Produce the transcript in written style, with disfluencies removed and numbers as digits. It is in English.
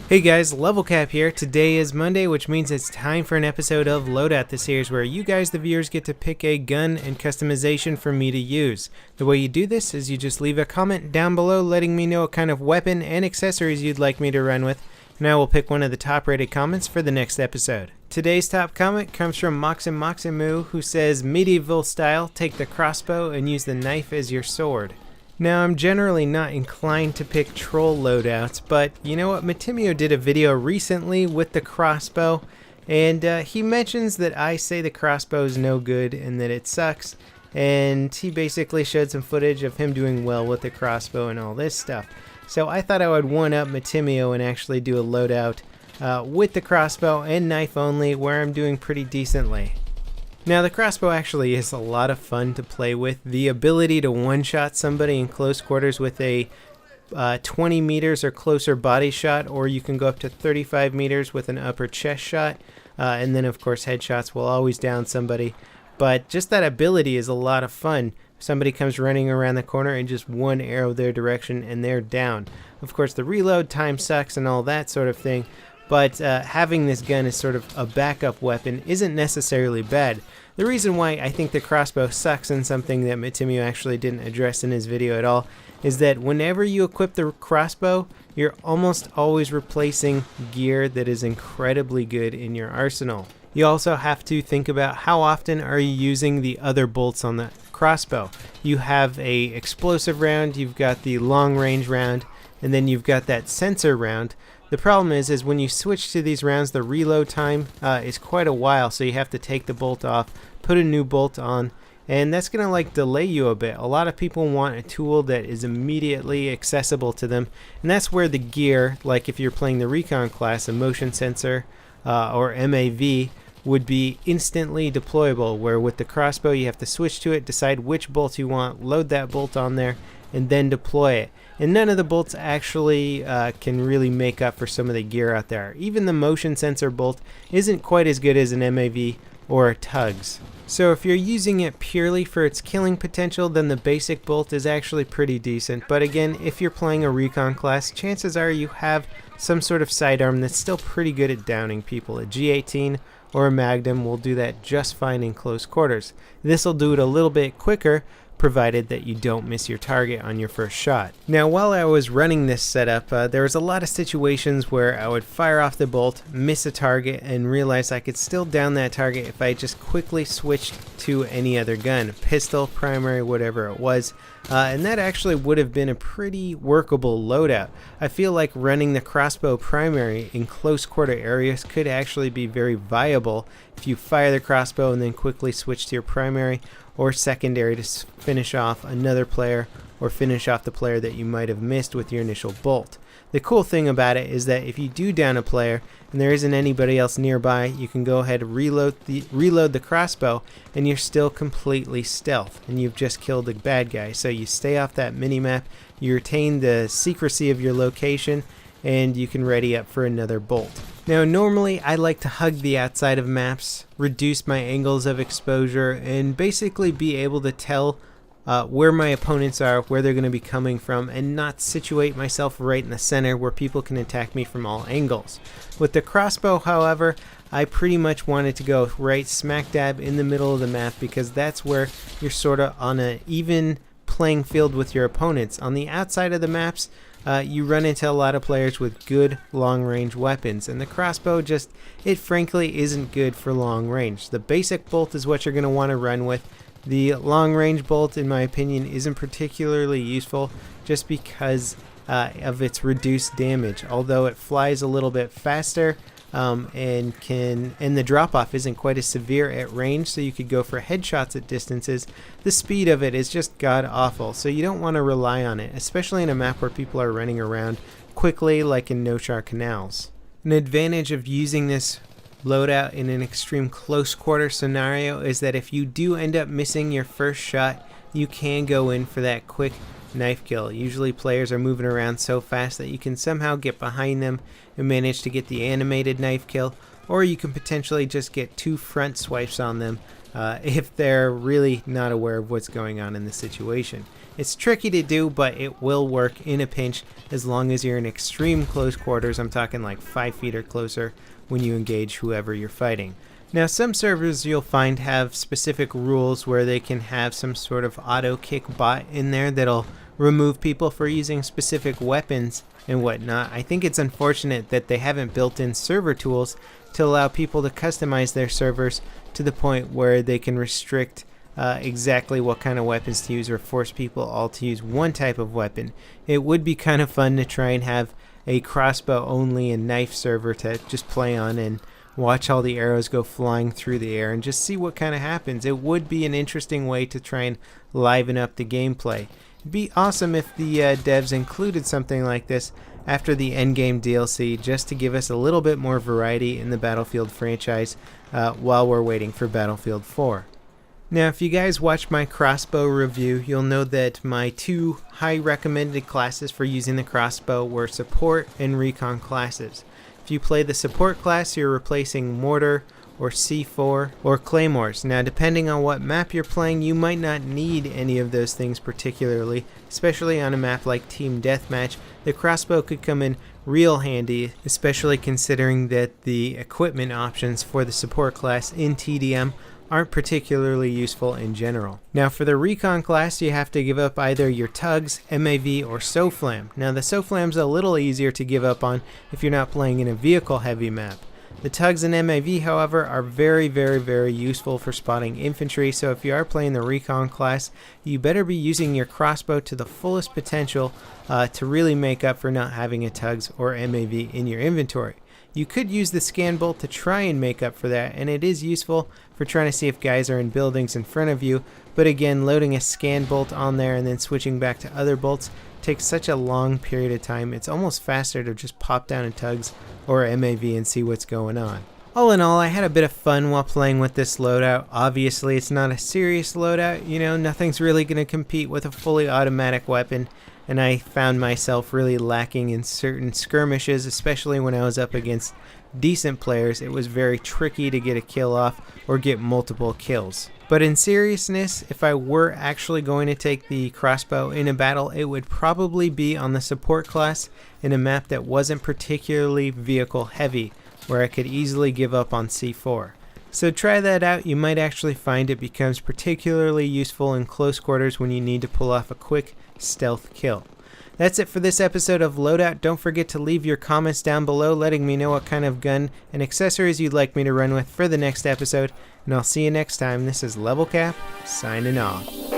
Hey guys, LevelCap here. Today is Monday, which means it's time for an episode of Loadout, the series where you guys, the viewers, get to pick a gun and customization for me to use. The way you do this is you just leave a comment down below letting me know what kind of weapon and accessories you'd like me to run with, and I will pick one of the top rated comments for the next episode. Today's top comment comes from Maximu, who says, medieval style, take the crossbow and use the knife as your sword. Now, I'm generally not inclined to pick troll loadouts, but you know what? Matimio did a video recently with the crossbow, and he mentions that I say the crossbow is no good and that it sucks, and he basically showed some footage of him doing well with the crossbow and all this stuff. So I thought I would one-up Matimio and actually do a loadout with the crossbow and knife only, where I'm doing pretty decently. Now, the crossbow actually is a lot of fun to play with. The ability to one-shot somebody in close quarters with a 20 meters or closer body shot, or you can go up to 35 meters with an upper chest shot, and then of course headshots will always down somebody. But just that ability is a lot of fun. Somebody comes running around the corner and just one arrow their direction and they're down. Of course, the reload time sucks and all that sort of thing, but having this gun as sort of a backup weapon isn't necessarily bad. The reason why I think the crossbow sucks, and something that Matimio actually didn't address in his video at all, is that whenever you equip the crossbow, you're almost always replacing gear that is incredibly good in your arsenal. You also have to think about how often are you using the other bolts on the crossbow. You have a explosive round, you've got the long range round, and then you've got that sensor round. The problem is when you switch to these rounds, the reload time is quite a while, so you have to take the bolt off, put a new bolt on, and that's going to delay you a bit. A lot of people want a tool that is immediately accessible to them, and that's where the gear, like if you're playing the recon class, a motion sensor or MAV, would be instantly deployable, where with the crossbow you have to switch to it, decide which bolt you want, load that bolt on there, and then deploy it. And none of the bolts actually can really make up for some of the gear out there. Even the motion sensor bolt isn't quite as good as an MAV or a Tugs. So if you're using it purely for its killing potential, then the basic bolt is actually pretty decent. But again, if you're playing a recon class, chances are you have some sort of sidearm that's still pretty good at downing people. A G18 or a Magnum will do that just fine in close quarters. This will do it a little bit quicker, provided that you don't miss your target on your first shot. Now, while I was running this setup, there was a lot of situations where I would fire off the bolt, miss a target, and realize I could still down that target if I just quickly switched to any other gun, pistol, primary, whatever it was. And that actually would have been a pretty workable loadout. I feel like running the crossbow primary in close quarter areas could actually be very viable if you fire the crossbow and then quickly switch to your primary or secondary to finish off another player or finish off the player that you might have missed with your initial bolt. The cool thing about it is that if you do down a player and there isn't anybody else nearby, you can go ahead and reload the crossbow, and you're still completely stealth and you've just killed a bad guy. So you stay off that minimap, you retain the secrecy of your location, and you can ready up for another bolt. Now, normally I like to hug the outside of maps, reduce my angles of exposure, and basically be able to tell where my opponents are, where they're going to be coming from, and not situate myself right in the center where people can attack me from all angles. With the crossbow, however, I pretty much wanted to go right smack dab in the middle of the map, because that's where you're sort of on an even playing field with your opponents. On the outside of the maps, you run into a lot of players with good long range weapons, and the crossbow it frankly isn't good for long range. The basic bolt is what you're going to want to run with. The long range bolt, in my opinion, isn't particularly useful just because of its reduced damage, although it flies a little bit faster. And the drop-off isn't quite as severe at range, so you could go for headshots at distances. The speed of it is just god-awful, so you don't want to rely on it, especially in a map where people are running around quickly, like in No Char Canals. An advantage of using this loadout in an extreme close quarter scenario is that if you do end up missing your first shot, you can go in for that quick knife kill. Usually players are moving around so fast that you can somehow get behind them and manage to get the animated knife kill, or you can potentially just get two front swipes on them if they're really not aware of what's going on in the situation. It's tricky to do, but it will work in a pinch as long as you're in extreme close quarters. I'm talking like 5 feet or closer when you engage whoever you're fighting. Now, some servers you'll find have specific rules where they can have some sort of auto kick bot in there that'll remove people for using specific weapons and whatnot. I think it's unfortunate that they haven't built in server tools to allow people to customize their servers to the point where they can restrict exactly what kind of weapons to use or force people all to use one type of weapon. It would be kind of fun to try and have a crossbow only and knife server to just play on and watch all the arrows go flying through the air and just see what kind of happens. It would be an interesting way to try and liven up the gameplay. It'd be awesome if the devs included something like this after the endgame DLC, just to give us a little bit more variety in the Battlefield franchise while we're waiting for Battlefield 4. Now, if you guys watched my crossbow review, you'll know that my 2 high recommended classes for using the crossbow were support and recon classes. If you play the support class, you're replacing mortar or C4 or claymores. Now, depending on what map you're playing, you might not need any of those things particularly, especially on a map like Team Deathmatch. The crossbow could come in real handy, especially considering that the equipment options for the support class in TDM aren't particularly useful in general. Now, for the recon class, you have to give up either your tugs, MAV, or SOFLAM. Now, the SOFLAM's a little easier to give up on if you're not playing in a vehicle heavy map. The tugs and MAV, however, are very, very, very useful for spotting infantry, so if you are playing the recon class, you better be using your crossbow to the fullest potential to really make up for not having a tugs or MAV in your inventory. You could use the scan bolt to try and make up for that, and it is useful for trying to see if guys are in buildings in front of you, but again, loading a scan bolt on there and then switching back to other bolts takes such a long period of time. It's almost faster to just pop down a tugs or MAV and see what's going on. All in all, I had a bit of fun while playing with this loadout. Obviously, it's not a serious loadout, you know, nothing's really going to compete with a fully automatic weapon, and I found myself really lacking in certain skirmishes, especially when I was up against decent players. It was very tricky to get a kill off or get multiple kills. But in seriousness, if I were actually going to take the crossbow in a battle, it would probably be on the support class in a map that wasn't particularly vehicle heavy, where I could easily give up on C4. So try that out. You might actually find it becomes particularly useful in close quarters when you need to pull off a quick stealth kill. That's it for this episode of Loadout. Don't forget to leave your comments down below letting me know what kind of gun and accessories you'd like me to run with for the next episode, and I'll see you next time. This is LevelCap, signing off.